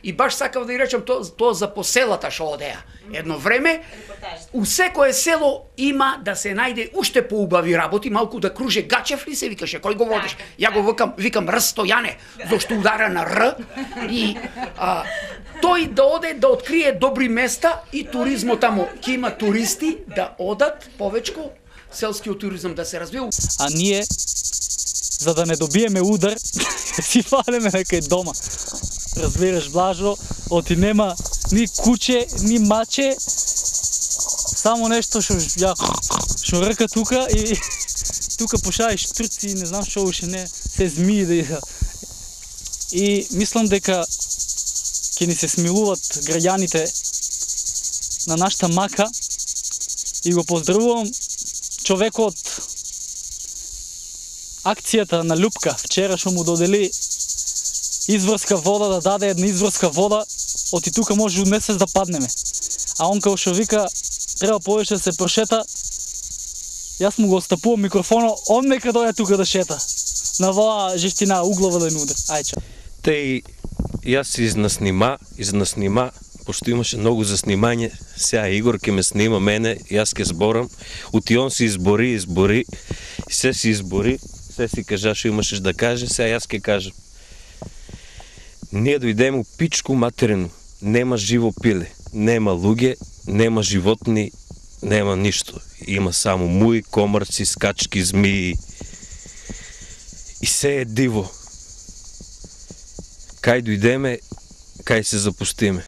И баш сакав да ја речам тоа за поселата што одеа. Едно време, у секое село има да се најде уште поубави работи, малку да круже Гачев ли се викаше, кој го водиш? Ја го викам Рстојане, зашто удара на Р и тој да оде да открие добри места и туризмот таму. Ќе има туристи да одат повечко, селскиот туризам да се развива. А ние, за да не добиеме удар, си фалеме некај дома. Разбираш, Блажо, оти нема ни куче, ни маче, само нешто што ръка тука и тука пошаи штруци, не знам што уште не, се змии да. И мислам дека ќе ни се смилуват граѓаните на нашата мака и го поздравувам човекот акцијата на Љупка вчера што му додели изврска вода, да даде една изврска вода, оти тука може од месец да паднеме. А он као што вика треба повеќе да се прошета, јас му го остапувам микрофонот, он нека дојде тука да шета. На оваа жестина углова да не удар. Ајче. Те јас изнаснима, пошто имаше многу за снимање, сега Игор ќе ме снима мене, јас ќе зборам, оти он се избори, и се си избори, се си кажа што имашеш да каже, сега јас ќе кажам. Ние дојдеме у пичку материну, нема живо пиле, нема луѓе, нема животни, нема ништо. Има само муи, комарци, скачки, змии. И се е диво. Кај дојдеме, кај се запустиме.